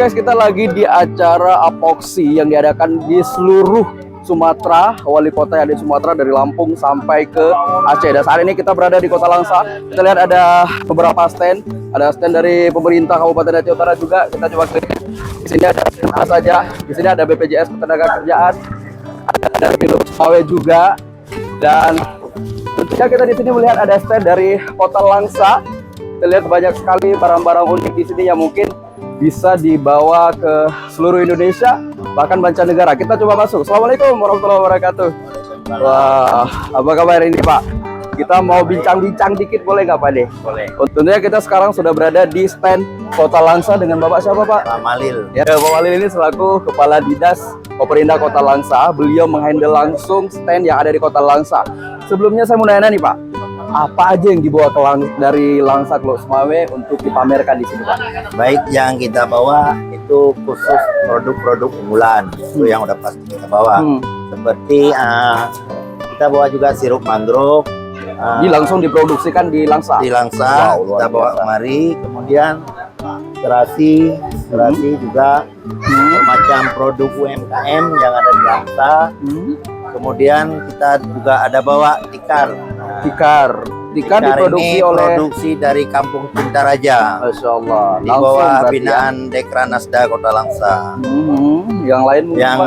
guys, kita lagi di acara apoksi yang diadakan di seluruh Sumatera. Wali kota yang ada di Sumatera dari Lampung sampai ke Aceh. Dan saat ini kita berada di Kota Langsa. Kita lihat ada beberapa stand. Ada stand dari pemerintah Kabupaten Aceh Utara juga. Kita coba klik. Di sini ada apa saja. Di sini ada BPJS Ketenagakerjaan. Ada dari Sumawe juga. Dan tentunya kita di sini melihat ada stand dari Kota Langsa. Kita lihat banyak sekali barang-barang unik di sini yang mungkin bisa dibawa ke seluruh Indonesia, bahkan mancanegara. Kita coba masuk. Assalamualaikum warahmatullahi wabarakatuh. Wah, apa kabar ini Pak? Kita mau bincang-bincang dikit, boleh nggak Pak deh? Boleh. Tentunya kita sekarang sudah berada di stand Kota Langsa dengan Bapak siapa Pak? Pak Malil. Ya, Pak Malil ini selaku Kepala Dinas Poperindah Kota Langsa. Beliau menghandle langsung stand yang ada di Kota Langsa. Sebelumnya saya mau nanya nih Pak, apa aja yang dibawa dari Langsa ke Sumawe untuk dipamerkan di sini Pak? Baik, yang kita bawa itu khusus produk-produk unggulan. Itu yang udah pasti kita bawa. Seperti kita bawa juga sirup mangrove. Ini langsung diproduksikan di Langsa? Di Langsa, wow, kita bawa kemari. Kemudian terasi juga macam produk UMKM yang ada di Langsa. Kemudian kita juga ada bawa tikar. Tikar diproduksi ini oleh produksi dari Kampung Cintaraja. Masya Allah. Di bawah binaan Dekranasda Kota Langsa. Yang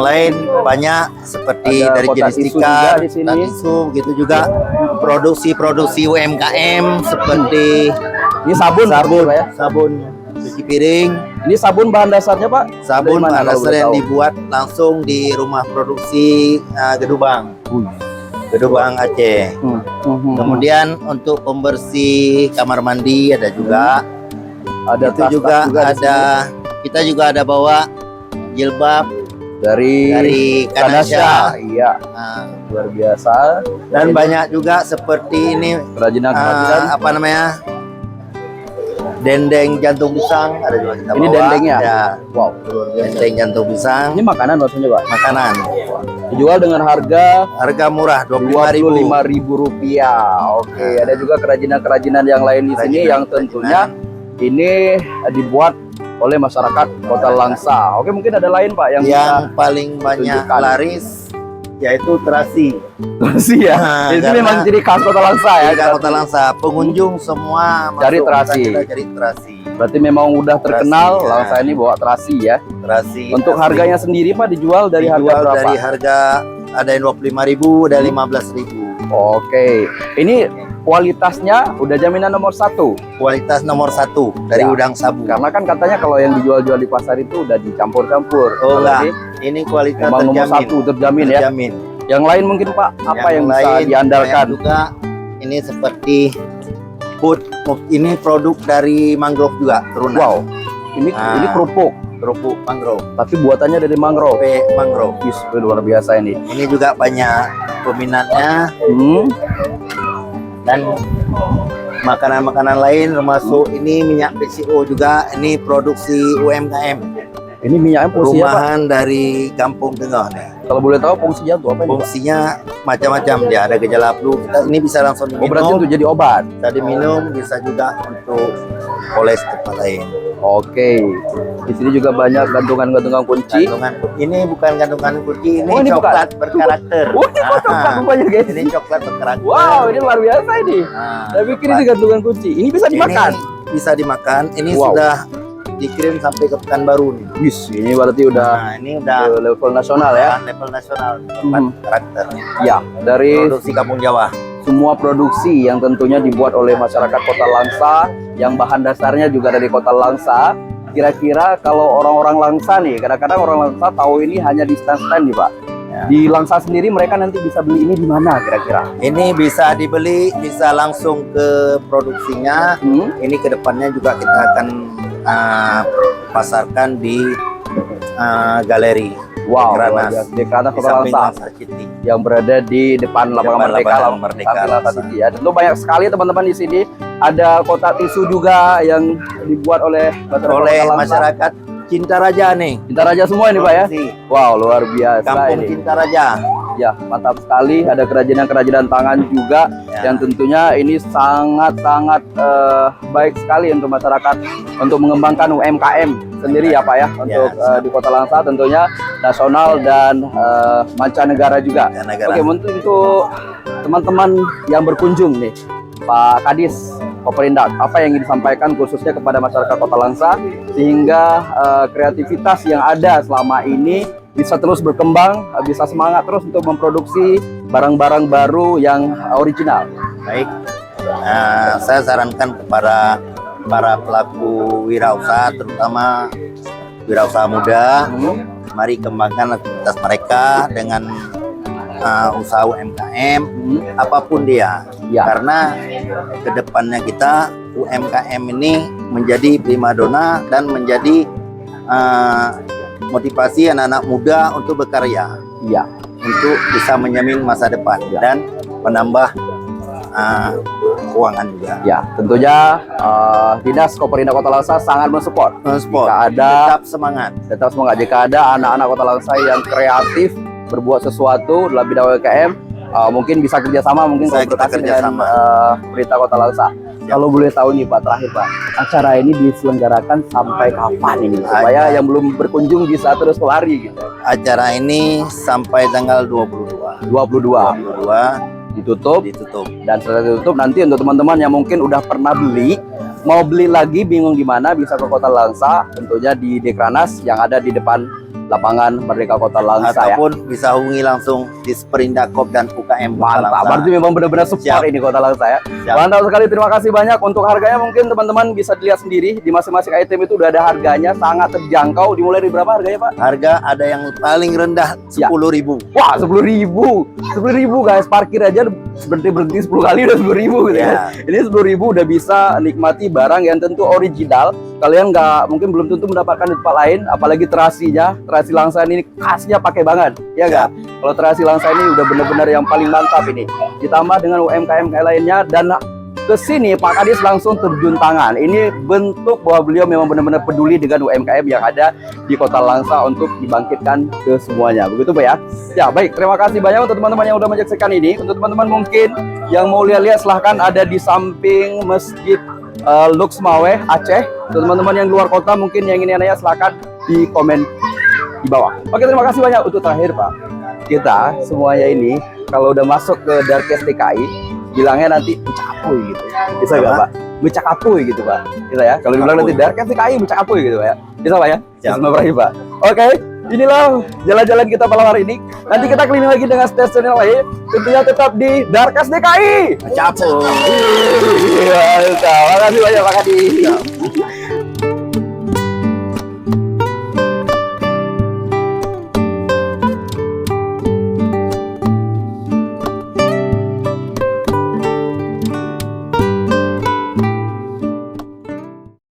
lain banyak seperti ada dari jenis tikar, tisu, gitu juga produksi UMKM seperti ini sabun ya? Sabun cuci piring. Ini sabun bahan dasarnya Pak? Sabun bahan dasar yang dibuat langsung di rumah produksi Gedubang Aceh. Kemudian untuk pembersih kamar mandi ada juga. Ada itu juga ada. Kita juga ada bawa jilbab dari Kanasha. Iya. Luar biasa. Dan banyak juga seperti ini kerajinan apa namanya? Dendeng jantung pisang ada juga kita bawa. Ini dendengnya. Ya. Wow, luar biasa. Dendeng jantung pisang. Ini makanan maksudnya Pak? Makanan. Dijual dengan harga murah Rp25.000. Oke, ada juga kerajinan-kerajinan yang lain di sini yang tentunya ini dibuat oleh masyarakat Kota Langsa. Oke, mungkin ada lain Pak yang paling banyak laris yaitu terasi. Terasi ya. Itu memang ciri khas Kota Langsa ya. Kota Langsa. Pengunjung semua cari terasi. Berarti memang udah terkenal terasi, Langsa ini bawa terasi ya. Terasi. Untuk harganya sendiri Pak dijual dari harga berapa? Dari harga ada yang Rp25.000, ada Rp15.000. Oke. Ini kualitasnya udah jaminan nomor 1. Kualitas nomor 1 dari udang sabu. Karena kan katanya kalau yang dijual-jual di pasar itu udah dicampur-campur. Oh enggak. Ini kualitas nomor 1 terjamin ya. Yang lain mungkin Pak, apa yang bisa diandalkan? Juga ini seperti ini produk dari mangrove juga turunan. Wow. Ini kerupuk mangrove. Tapi buatannya dari mangrove. Mangrove. Luar biasa ini. Ini juga banyak peminatnya. Dan makanan-makanan lain termasuk ini minyak PCO juga, ini produksi UMKM. Ini minyaknya fungsinya rumahan dari Kampung Tengah nih. Kalau boleh tahu fungsinya tuh apa? Fungsinya macam-macam, dia ada gejala flu. Ini bisa langsung diminum. Berarti itu jadi obat. Bisa diminum, bisa juga untuk oles tempat lain. Oke. Di sini juga banyak gantungan-gantungan kunci. Ini bukan gantungan kunci, ini coklat berkarakter. Ini coklat rupanya guys. Ini coklat berkarakter. Wow, ini luar biasa ini. Saya pikir ini gantungan kunci. Ini bisa dimakan. Bisa dimakan. Ini sudah dikirim sampai ke Pekanbaru nih. Ini berarti udah level nasional ya. Level nasional karakter. Ya, dari produksi Kampung Jawa. Semua produksi yang tentunya dibuat oleh masyarakat Kota Langsa, yang bahan dasarnya juga dari Kota Langsa. Kira-kira kalau orang-orang Langsa nih, kadang-kadang orang Langsa tahu ini hanya di stand-stand nih Pak. Di Langsa sendiri mereka nanti bisa beli ini di mana kira-kira? Ini bisa dibeli, bisa langsung ke produksinya. Ini kedepannya juga kita akan pasarkan di galeri Dekranasda Kota Langsa yang berada di depan Lapangan Merdeka. Ya. Tentu banyak sekali teman-teman di sini. Ada kotak tisu juga yang dibuat oleh masyarakat Cintaraja nih. Cintaraja semua ini Pak ya? Wow, luar biasa. Kampung Cintaraja. Ya, mantap sekali. Ada kerajinan-kerajinan tangan juga Ya. yang tentunya ini sangat-sangat baik sekali untuk masyarakat untuk mengembangkan UMKM sendiri ya Pak ya, untuk di Kota Langsa tentunya nasional dan mancanegara juga. Mancanegara. Oke, untuk teman-teman yang berkunjung nih, Pak Kadis Koperindak, apa yang ingin disampaikan khususnya kepada masyarakat Kota Langsa sehingga kreativitas yang ada selama ini bisa terus berkembang, bisa semangat terus untuk memproduksi barang-barang baru yang original. Baik, saya sarankan kepada para pelaku wirausaha, terutama wirausaha muda, mari kembangkan aktivitas mereka dengan usaha UMKM, apapun dia. Ya. Karena kedepannya kita UMKM ini menjadi primadona dan menjadi motivasi anak-anak muda untuk berkarya, Iya. untuk bisa menjamin masa depan dan menambah keuangan juga. Ya, tentunya Dinas Koperindak Kota Langsa sangat mensupport. Sport. Jika ada Tetap semangat. jika ada anak-anak Kota Langsa yang kreatif berbuat sesuatu dalam bidang UMKM, mungkin bisa kerjasama, mungkin Bisa kita kolaborasi dengan kerjasama. pemerintah Kota Langsa. Kalau boleh tahu nih Pak, terakhir Pak, acara ini diselenggarakan sampai kapan ini supaya yang belum berkunjung bisa terus kelari gitu. Acara ini sampai tanggal 22. 22 ditutup. Dan setelah ditutup nanti untuk teman-teman yang mungkin udah pernah beli, mau beli lagi bingung gimana, bisa ke Kota Langsa, tentunya di Dekranas yang ada di depan lapangan Merdeka Kota Langsa ya. Ataupun bisa hubungi langsung di Sprindakop dan UKM Kota Mantap, Langsa. berarti memang benar-benar support ini Kota Langsa ya. Siap. Mantap sekali, terima kasih banyak. Untuk harganya mungkin teman-teman bisa dilihat sendiri, di masing-masing item itu udah ada harganya, sangat terjangkau. Dimulai dari berapa harganya Pak? Harga ada yang paling rendah Ya. 10.000. Wah, 10.000. 10.000 guys, parkir aja berhenti 10 kali udah 10.000 gitu ya. Ini 10.000 udah bisa nikmati barang yang tentu original. Kalian mungkin belum tentu mendapatkan di tempat lain, apalagi terasinya. Terasi Langsa ini khasnya pakai banget, ya enggak? Kalau terasi Langsa ini udah benar-benar yang paling mantap ini. Ditambah dengan UMKM lainnya, dan ke sini Pak Kadis langsung terjun tangan. Ini bentuk bahwa beliau memang benar-benar peduli dengan UMKM yang ada di Kota Langsa untuk dibangkitkan ke semuanya. Begitu Pak ya? Ya baik, terima kasih banyak untuk teman-teman yang udah menyaksikan ini. Untuk teman-teman mungkin yang mau lihat-lihat silahkan ada di samping Masjid Lux Maweh Aceh. Untuk teman-teman yang luar kota mungkin yang ingin nanya silahkan di komen di bawah. Oke, terima kasih banyak. Untuk terakhir Pak, kita semuanya ini kalau udah masuk ke Darkes DKI bilangnya nanti Becakapuy gitu. Bisa nggak Pak? Becakapuy gitu Pak. Bisa ya? Kalau dibilang nanti Darkes DKI Becakapuy gitu Pak ya. Bisa Pak ya? Bismillahirrahmanirrahim Pak. Oke, inilah jalan-jalan kita malam hari ini. Nanti kita keliling lagi dengan stasiun yang lain. Tentunya tetap di Darkes DKI. Becakapuy. Iya, makasih banyak Pak Kadis.